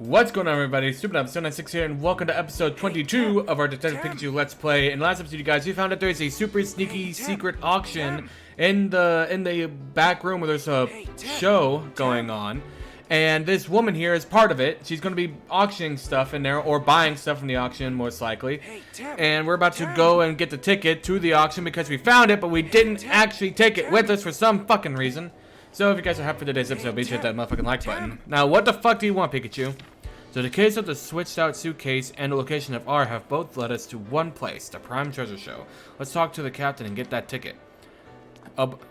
What's going on, everybody? Stupid Up 796 here, and welcome to episode 22 of our Detective Pikachu Let's Play. In the last episode, you guys, we found out there's a super sneaky secret auction in the back room where there's a show going on, and this woman here is part of it. She's going to be auctioning stuff in there, or buying stuff from the auction, most likely. And we're about to go and get the ticket to the auction because we found it, but we didn't actually take it with us for some fucking reason. So if you guys are happy for today's episode, be sure to hit that motherfucking like button. Now, what the fuck do you want, Pikachu? So the case of the switched out suitcase and the location of R have both led us to one place, the Prime Treasure Show. Let's talk to the captain and get that ticket.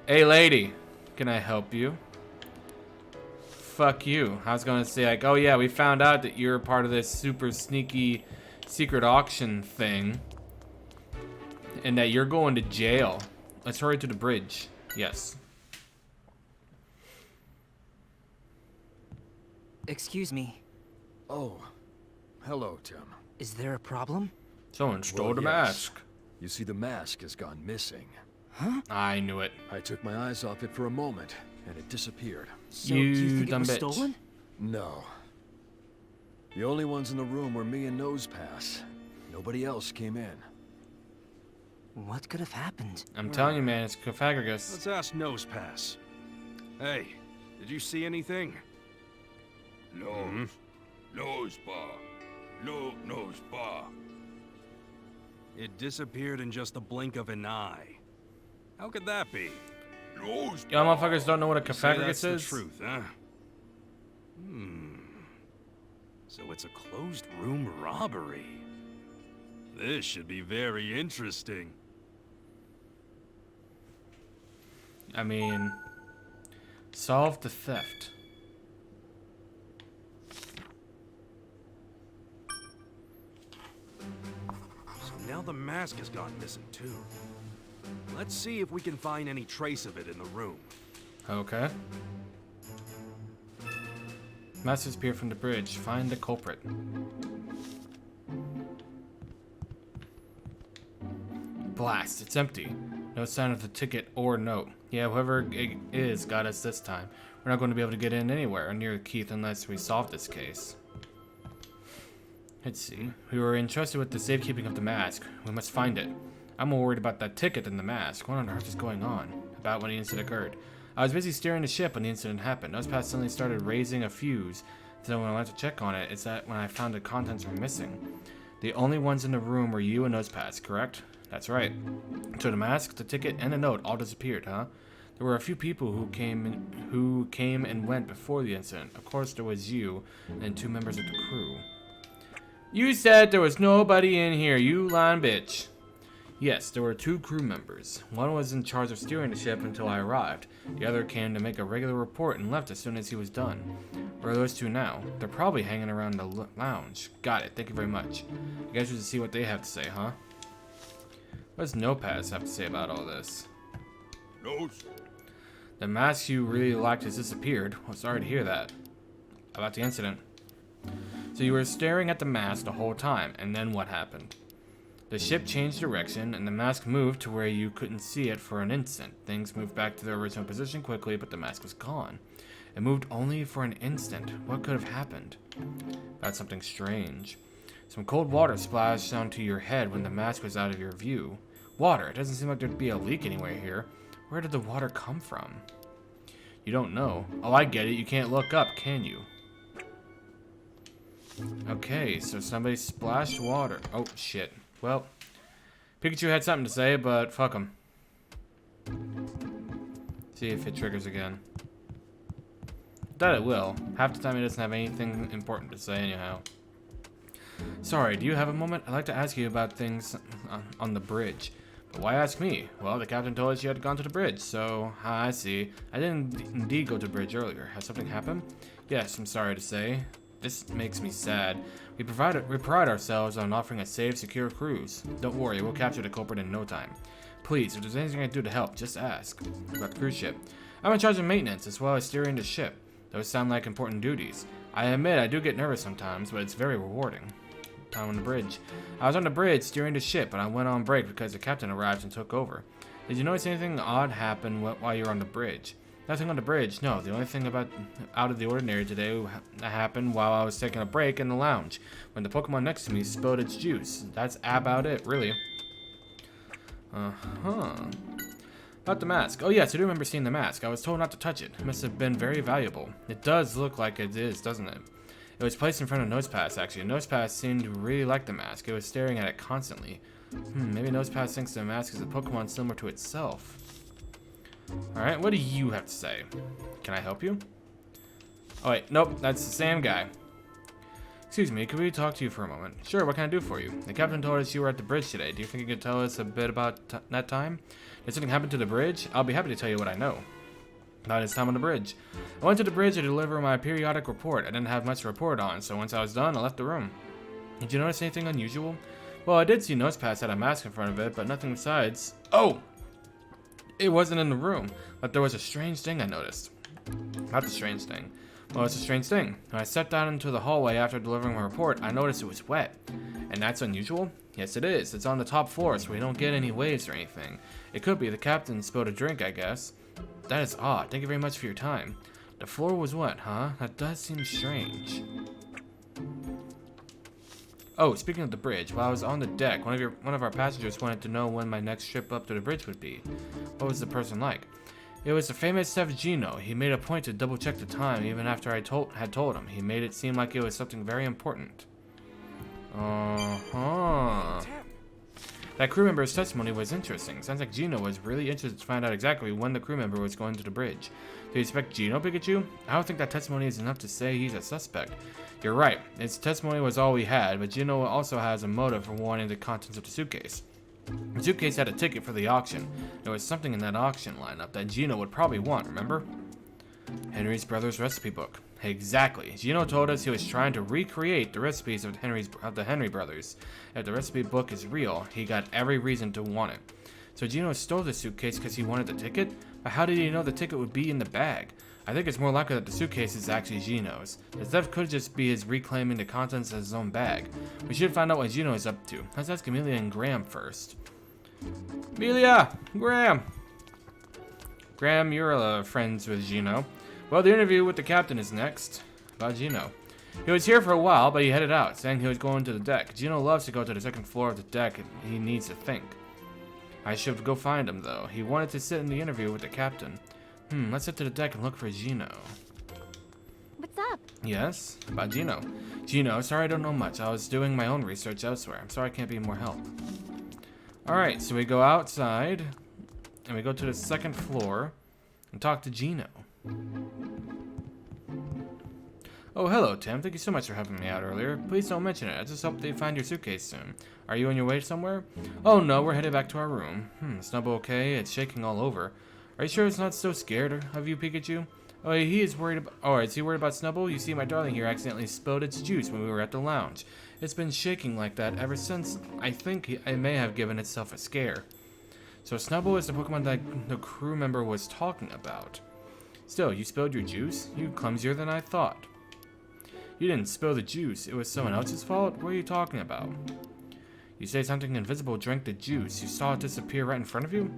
Hey lady, can I help you? Fuck you. I was gonna say like, oh yeah, we found out that you're part of this super sneaky secret auction thing. And that you're going to jail. Let's hurry to the bridge. Yes. Excuse me. Oh, hello, Tim. Is there a problem? Someone stole the mask. You see, the mask has gone missing. Huh? I knew it. I took my eyes off it for a moment, and it disappeared. So, do you think it was bitch. stolen? No. The only ones in the room were me and Nosepass. Nobody else came in. What could have happened? I'm telling you, man, it's Cofagrigus. Let's ask Nosepass. Hey, did you see anything? No. Nose bar. No nose bar. It disappeared in just the blink of an eye. How could that be? Nose Y'all bar. motherfuckers don't know what a You say Cofagrigus that's the is? truth, huh? So it's a closed room robbery. This should be very interesting. I mean, solve the theft. So now the mask has gone missing too. Let's see if we can find any trace of it in the room. Okay. Mask disappeared from the bridge. Find the culprit. Blast. It's empty. No sign of the ticket or note. Yeah, whoever it is got us this time. We're not going to be able to get in anywhere near Keith unless we solve this case. Let's see. We were entrusted with the safekeeping of the mask. We must find it. I'm more worried about that ticket than the mask. What on earth is going on? About when the incident occurred. I was busy steering the ship when the incident happened. Nosepass suddenly started raising a fuse. So when I went to check on it, it's that when I found the contents were missing. The only ones in the room were you and Nosepass, correct? That's right. So the mask, the ticket, and the note all disappeared, huh? There were a few people who came and went before the incident. Of course, there was you and 2 members of the crew. You said there was nobody in here, you lying bitch. Yes, there were 2 crew members. One was in charge of steering the ship until I arrived. The other came to make a regular report and left as soon as he was done. Where are those 2 now? They're probably hanging around the lounge. Got it, thank you very much. I guess we should see what they have to say, huh? What does Nosepass have to say about all this? Nose. The mask you really liked has disappeared. Well, sorry to hear that. About the incident. So you were staring at the mask the whole time, and then what happened? The ship changed direction, and the mask moved to where you couldn't see it for an instant. Things moved back to their original position quickly, but the mask was gone. It moved only for an instant. What could have happened? That's something strange. Some cold water splashed onto your head when the mask was out of your view. Water. It doesn't seem like there'd be a leak anywhere here. Where did the water come from? You don't know. Oh, I get it. You can't look up, can you? Okay, so somebody splashed water. Oh, shit. Well, Pikachu had something to say, but fuck him. See if it triggers again. That it will. Half the time it doesn't have anything important to say anyhow. Sorry, do you have a moment? I'd like to ask you about things on the bridge. But why ask me? Well, the captain told us you had gone to the bridge, so I see. I didn't indeed go to the bridge earlier. Has something happened? Yes, I'm sorry to say. This makes me sad. We pride ourselves on offering a safe, secure cruise. Don't worry, we'll capture the culprit in no time. Please, if there's anything I can do to help, just ask. About the cruise ship. I'm in charge of maintenance as well as steering the ship. Those sound like important duties. I admit I do get nervous sometimes, but it's very rewarding. Time on the bridge. I was on the bridge steering the ship, but I went on break because the captain arrived and took over. Did you notice anything odd happen while you were on the bridge? Nothing on the bridge. No, the only thing out of the ordinary today happened while I was taking a break in the lounge, when the Pokemon next to me spilled its juice. That's about it, really. About the mask. Oh yes, I do remember seeing the mask. I was told not to touch it. It must have been very valuable. It does look like it is, doesn't it? It was placed in front of Nosepass, actually. Nosepass seemed to really like the mask. It was staring at it constantly. Maybe Nosepass thinks the mask is a Pokemon similar to itself. Alright, what do you have to say? Can I help you? Oh wait, nope, that's the same guy. Excuse me, could we talk to you for a moment? Sure, what can I do for you? The captain told us you were at the bridge today. Do you think you could tell us a bit about that time? Did something happen to the bridge? I'll be happy to tell you what I know about his time on the bridge. I went to the bridge to deliver my periodic report. I didn't have much to report on, so once I was done, I left the room. Did you notice anything unusual? Well, I did see Nosepass had a mask in front of it, but nothing besides. Oh! It wasn't in the room, but there was a strange thing I noticed. Not the strange thing. Well, it's a strange thing. When I stepped out into the hallway after delivering my report, I noticed it was wet. And that's unusual? Yes, it is. It's on the top floor, so we don't get any waves or anything. It could be the captain spilled a drink, I guess. That is odd. Thank you very much for your time. The floor was wet, huh? That does seem strange. Oh, speaking of the bridge, while I was on the deck, one of our passengers wanted to know when my next trip up to the bridge would be. What was the person like? It was the famous Chef Gino. He made a point to double check the time even after I had told him. He made it seem like it was something very important. That crew member's testimony was interesting. Sounds like Gino was really interested to find out exactly when the crew member was going to the bridge. Do you expect Gino, Pikachu? I don't think that testimony is enough to say he's a suspect. You're right. His testimony was all we had, but Gino also has a motive for wanting the contents of the suitcase. The suitcase had a ticket for the auction. There was something in that auction lineup that Gino would probably want, remember? Henry's brother's recipe book. Exactly. Gino told us he was trying to recreate the recipes of the Henry brothers. If the recipe book is real, he got every reason to want it. So Gino stole the suitcase because he wanted the ticket? But how did he know the ticket would be in the bag? I think it's more likely that the suitcase is actually Gino's. The theft could just be his reclaiming the contents of his own bag. We should find out what Gino is up to. Let's ask Amelia and Graham first. Amelia! Graham! Graham, you're friends with Gino. Well, the interview with the captain is next. About Gino. He was here for a while, but he headed out, saying he was going to the deck. Gino loves to go to the second floor of the deck, and he needs to think. I should go find him, though. He wanted to sit in the interview with the captain. Let's head to the deck and look for Gino. What's up? Yes? About Gino. Gino, sorry I don't know much. I was doing my own research elsewhere. I'm sorry I can't be more help. Alright, so we go outside, and we go to the second floor, and talk to Gino. Oh, hello, Tim. Thank you so much for helping me out earlier. Please don't mention it. I just hope they find your suitcase soon. Are you on your way somewhere? Oh, no. We're headed back to our room. Snubble okay? It's shaking all over. Are you sure it's not so scared of you, Pikachu? Oh, he is worried about... Oh, is he worried about Snubble? You see, my darling here accidentally spilled its juice when we were at the lounge. It's been shaking like that ever since. I think it may have given itself a scare. So Snubble is the Pokemon that the crew member was talking about. Still, you spilled your juice? You clumsier than I thought. You didn't spill the juice. It was someone else's fault? What are you talking about? You say something invisible drank the juice. You saw it disappear right in front of you?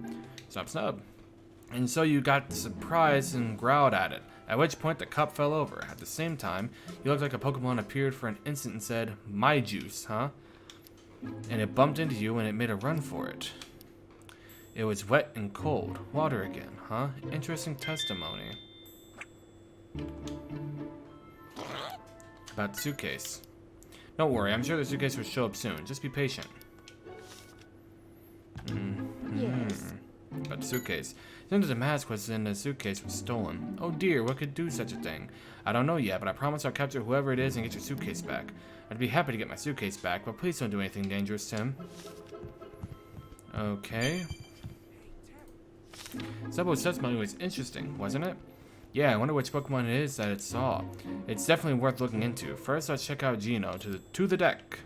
Snub. And so you got surprised and growled at it, at which point the cup fell over. At the same time, you looked like a Pokemon appeared for an instant and said, "My juice, huh?" And it bumped into you and it made a run for it. It was wet and cold. Water again, huh? Interesting testimony. About the suitcase. Don't worry, I'm sure the suitcase will show up soon. Just be patient. Yes. About the suitcase. It seems that the mask was in the suitcase was stolen. Oh dear, what could do such a thing? I don't know yet, but I promise I'll capture whoever it is and get your suitcase back. I'd be happy to get my suitcase back, but please don't do anything dangerous, Tim. Okay. Snubbull's testimony was interesting, wasn't it? Yeah, I wonder which Pokemon it is that it saw. It's definitely worth looking into. First, let's check out Gino. To the deck.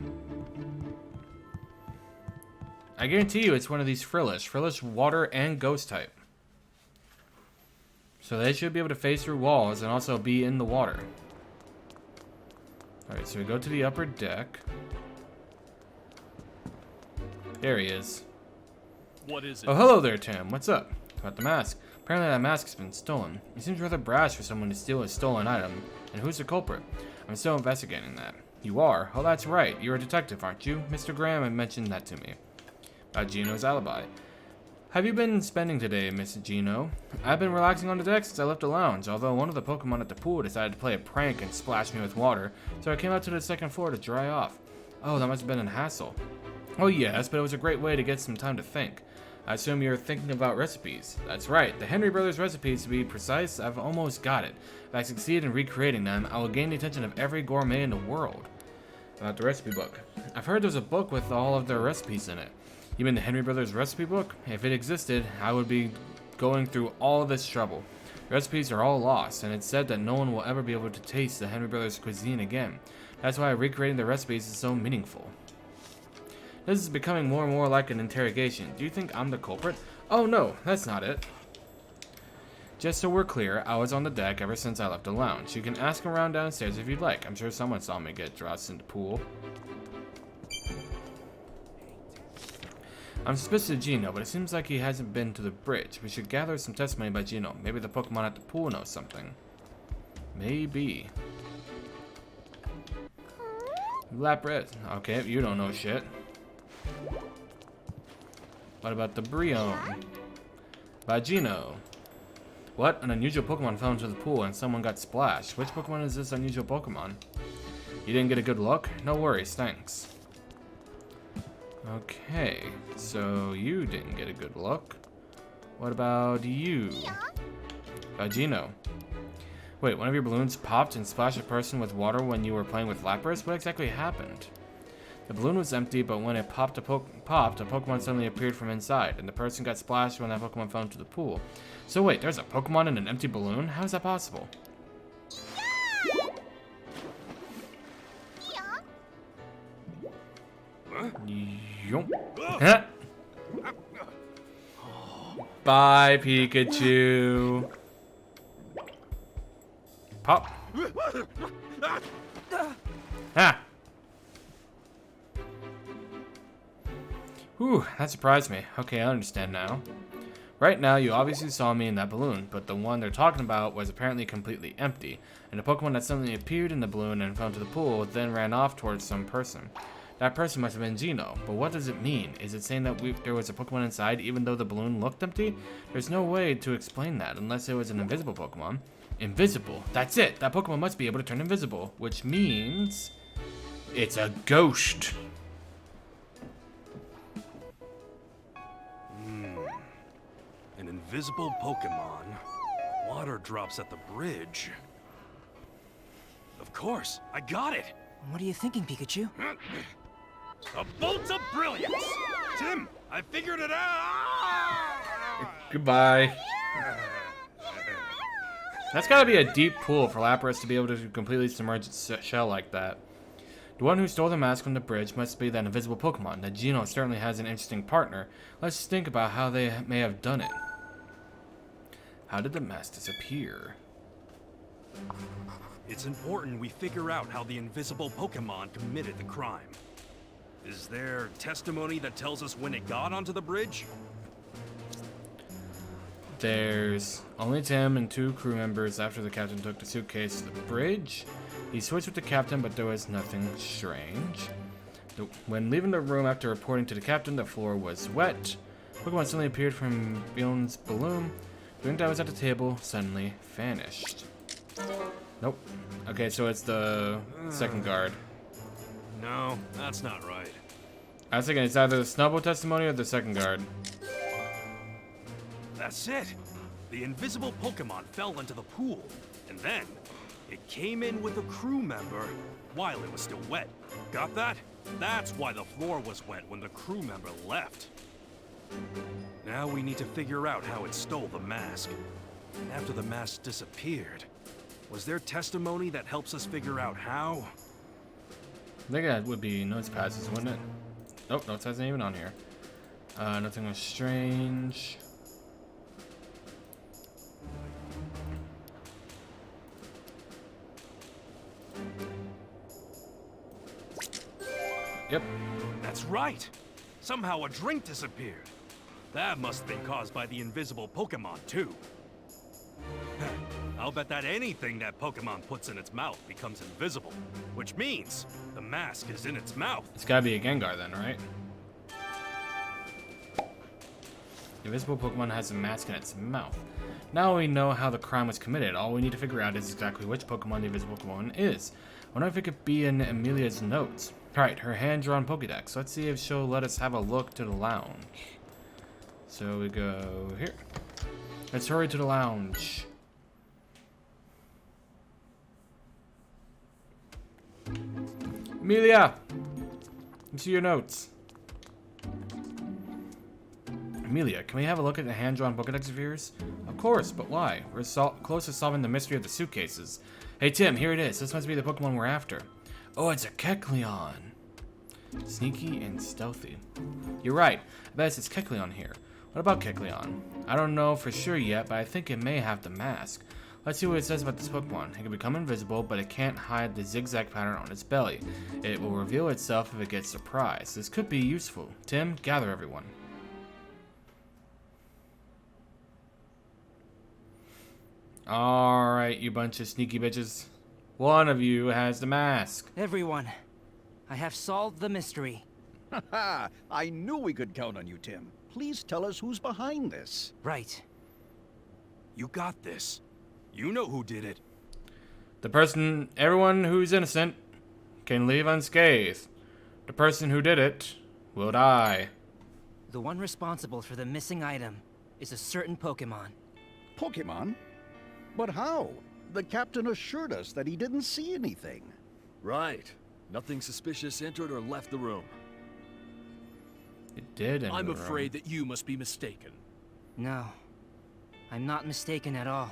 I guarantee you it's one of these Frillish. Frillish, water, and ghost type. So they should be able to phase through walls and also be in the water. Alright, so we go to the upper deck. There he is. What is it? Oh, hello there, Tim. What's up? About the mask. Apparently that mask has been stolen. It seems rather brash for someone to steal a stolen item. And who's the culprit? I'm still investigating that. You are? Oh, that's right. You're a detective, aren't you? Mr. Graham had mentioned that to me. About Gino's alibi. Have you been spending today, Miss Gino? I've been relaxing on the deck since I left the lounge, although one of the Pokemon at the pool decided to play a prank and splash me with water, so I came out to the second floor to dry off. Oh, that must have been a hassle. Oh yes, but it was a great way to get some time to think. I assume you're thinking about recipes. That's right, the Henry Brothers recipes, to be precise. I've almost got it. If I succeed in recreating them, I will gain the attention of every gourmet in the world. About the recipe book. I've heard there's a book with all of their recipes in it. You mean the Henry Brothers recipe book? If it existed, I would be going through all this trouble. The recipes are all lost, and it's said that no one will ever be able to taste the Henry Brothers cuisine again. That's why recreating the recipes is so meaningful. This is becoming more and more like an interrogation. Do you think I'm the culprit? Oh no, that's not it. Just so we're clear, I was on the deck ever since I left the lounge. You can ask around downstairs if you'd like. I'm sure someone saw me get dropped in the pool. I'm suspicious of Gino, but it seems like he hasn't been to the bridge. We should gather some testimony by Gino. Maybe the Pokemon at the pool knows something. Maybe. Lapras. Okay, you don't know shit. What about the Brion? By Gino. What? An unusual Pokemon fell into the pool and someone got splashed. Which Pokemon is this unusual Pokemon? You didn't get a good look? No worries, thanks. Okay, so you didn't get a good look. What about you? Gino. Wait, one of your balloons popped and splashed a person with water when you were playing with Lapras? What exactly happened? The balloon was empty, but when it popped, a Pokemon suddenly appeared from inside, and the person got splashed when that Pokemon fell into the pool. So wait, there's a Pokemon in an empty balloon? How is that possible? Yum. Huh? Bye, Pikachu. Pop. Ha. Whew, that surprised me. Okay, I understand now. Right now, you obviously saw me in that balloon, but the one they're talking about was apparently completely empty, and the Pokemon that suddenly appeared in the balloon and fell into the pool then ran off towards some person. That person must have been Gino, but what does it mean? Is it saying that there was a Pokemon inside even though the balloon looked empty? There's no way to explain that unless it was an invisible Pokemon. Invisible. That's it. That Pokemon must be able to turn invisible, which means it's a ghost. An invisible Pokemon. Water drops at the bridge. Of course, I got it. What are you thinking, Pikachu? A bolt of brilliance! Tim, I figured it out! Goodbye. That's gotta be a deep pool for Lapras to be able to completely submerge its shell like that. The one who stole the mask from the bridge must be that invisible Pokemon. That Gino certainly has an interesting partner. Let's just think about how they may have done it. How did the mask disappear? It's important we figure out how the invisible Pokemon committed the crime. Is there testimony that tells us when it got onto the bridge? There's only Tim and 2 crew members after the captain took the suitcase to the bridge. He switched with the captain, but there was nothing strange. When leaving the room after reporting to the captain, the floor was wet. Pokemon suddenly appeared from Bion's balloon. The drink that was at the table suddenly vanished. Nope. Okay, so it's the second guard. No, that's not right. I was thinking it's either the Snubbull testimony or the second guard. That's it. The invisible Pokemon fell into the pool, and then it came in with a crew member while it was still wet. Got that? That's why the floor was wet when the crew member left. Now we need to figure out how it stole the mask. And after the mask disappeared, was there testimony that helps us figure out how? I think that would be notes passes, wouldn't it? Nope, notes isn't even on here. Nothing was strange. Yep. That's right. Somehow a drink disappeared. That must have been caused by the invisible Pokemon, too. I'll bet that anything that Pokemon puts in its mouth becomes invisible, which means the mask is in its mouth. It's gotta be a Gengar then, right? The invisible Pokemon has a mask in its mouth. Now we know how the crime was committed. All we need to figure out is exactly which Pokemon the invisible Pokemon is. I wonder if it could be in Amelia's notes. Alright, her hand-drawn Pokédex. Let's see if she'll let us have a look to the lounge. So we go here. Let's hurry to the lounge. Amelia! Let's see your notes. Amelia, can we have a look at the hand-drawn Pokédex of yours? Of course, but why? We're close to solving the mystery of the suitcases. Hey Tim, here it is. This must be the Pokemon we're after. Oh, it's a Kecleon. Sneaky and stealthy. You're right. I bet it's Kecleon here. What about Kecleon? I don't know for sure yet, but I think it may have the mask. Let's see what it says about this Pokemon. It can become invisible, but it can't hide the zigzag pattern on its belly. It will reveal itself if it gets surprised. This could be useful. Tim, gather everyone. Alright, you bunch of sneaky bitches. One of you has the mask. Everyone, I have solved the mystery. Ha! I knew we could count on you, Tim. Please tell us who's behind this. Right. You got this. You know who did it. Everyone who's innocent can leave unscathed. The person who did it will die. The one responsible for the missing item is a certain Pokemon. Pokemon? But how? The captain assured us that he didn't see anything. Right. Nothing suspicious entered or left the room. It did. I'm afraid that you must be mistaken. No, I'm not mistaken at all.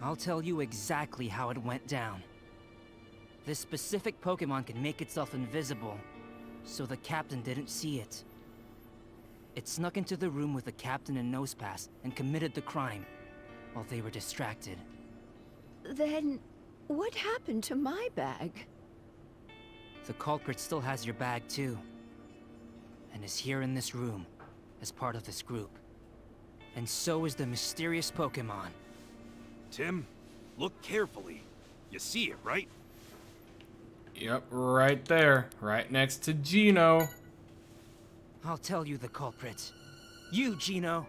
I'll tell you exactly how it went down. This specific Pokemon can make itself invisible, so the captain didn't see it. It snuck into the room with the captain and Nosepass and committed the crime while they were distracted. Then, what happened to my bag? The culprit still has your bag too, and is here in this room as part of this group. And so is the mysterious Pokemon. Tim, look carefully. You see it, right? Yep, right there. Right next to Gino. I'll tell you the culprit. You, Gino.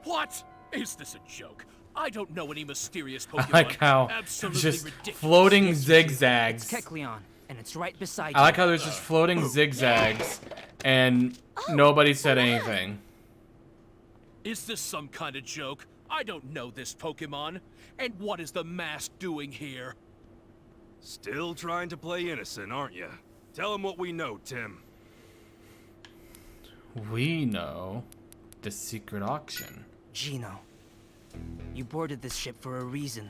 What? Is this a joke? I don't know any mysterious Pokemon. I like how Absolutely there's just ridiculous. floating Yes, zigzags. It's Kecleon, and it's right beside I you. like how there's just floating zigzags and nobody said anything. Is this some kind of joke? I don't know this Pokemon. And what is the mask doing here? Still trying to play innocent, aren't you? Tell him what we know, Tim. We know the secret auction. Gino, you boarded this ship for a reason.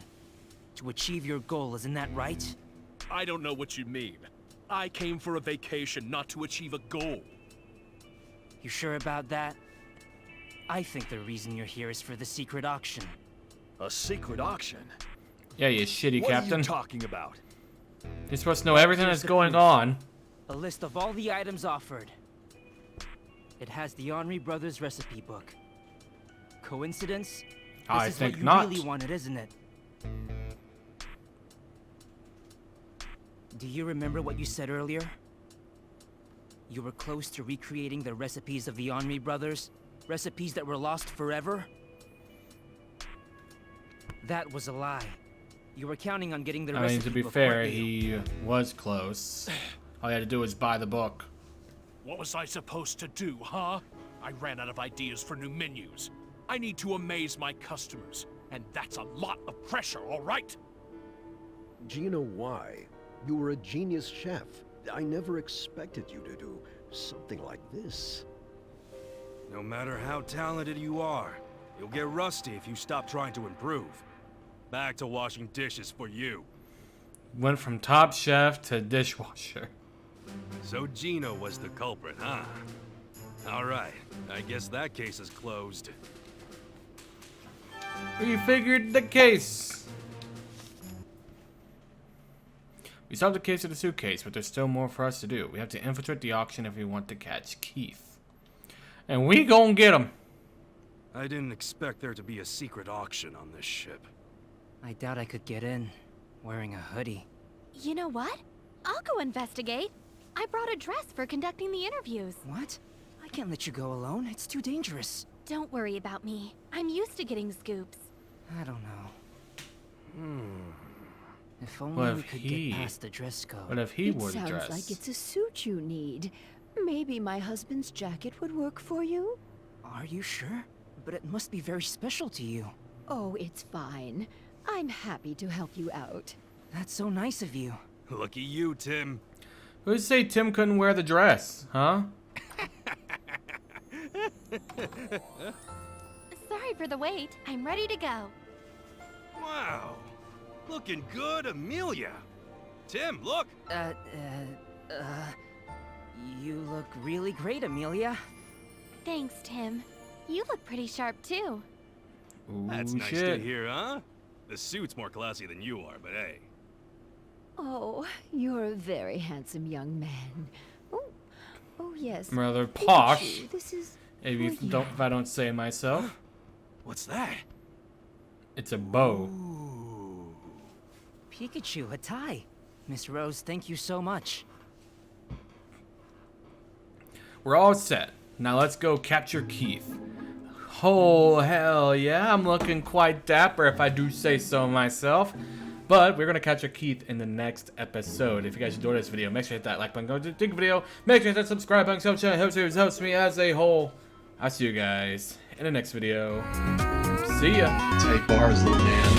To achieve your goal, isn't that right? I don't know what you mean. I came for a vacation, not to achieve a goal. You sure about that? I think the reason you're here is for the secret auction. A secret auction? Yeah, you shitty What are captain. you talking about? You're supposed to know everything Here's that's the going proof. on. A list of all the items offered. It has the Henri Brothers recipe book. Coincidence? I This is think what you not. really wanted, isn't it? Do you remember what you said earlier? You were close to recreating the recipes of the Henri Brothers? Recipes that were lost forever? That was a lie. You were counting on getting the I recipe mean, to be book, fair, weren't you? he was close. All you had to do was buy the book. What was I supposed to do, huh? I ran out of ideas for new menus. I need to amaze my customers, and that's a lot of pressure, all right? Gino, why? You were a genius chef. I never expected you to do something like this. No matter how talented you are, you'll get rusty if you stop trying to improve. Back to washing dishes for you. Went from top chef to dishwasher. So Gino was the culprit, huh? Alright, I guess that case is closed. We figured the case. We solved the case of the suitcase, but there's still more for us to do. We have to infiltrate the auction if we want to catch Keith. And we gon' get him. I didn't expect there to be a secret auction on this ship. I doubt I could get in wearing a hoodie. You know what? I'll go investigate. I brought a dress for conducting the interviews. What? I can't let you go alone. It's too dangerous. Don't worry about me. I'm used to getting scoops. I don't know. If What only if we could he- get past the dress code. What if he It wore the sounds dress? like it's a suit you need. Maybe my husband's jacket would work for you? Are you sure? But it must be very special to you. Oh, it's fine. I'm happy to help you out. That's so nice of you. Lucky you, Tim. Who'd say Tim couldn't wear the dress? Huh? Sorry for the wait. I'm ready to go. Wow. Looking good, Amelia. Tim, look. You look really great, Amelia. Thanks, Tim. You look pretty sharp, too. Ooh, That's nice to shit. hear, huh? The suit's more classy than you are, but hey. Oh, you're a very handsome young man. Oh yes. Rather posh. Pikachu, this is If for don't, you. if I don't say myself, What's that? it's a bow. Ooh. Pikachu, a tie. Miss Rose, thank you so much. We're all set. Now let's go capture Keith. Oh, hell yeah. I'm looking quite dapper if I do say so myself. But we're going to capture Keith in the next episode. If you guys enjoyed this video, make sure to hit that like button. Go to the video. Make sure to hit that subscribe button. Helps channel, helps me as a whole. I'll see you guys in the next video. See ya. Tight bars, little man.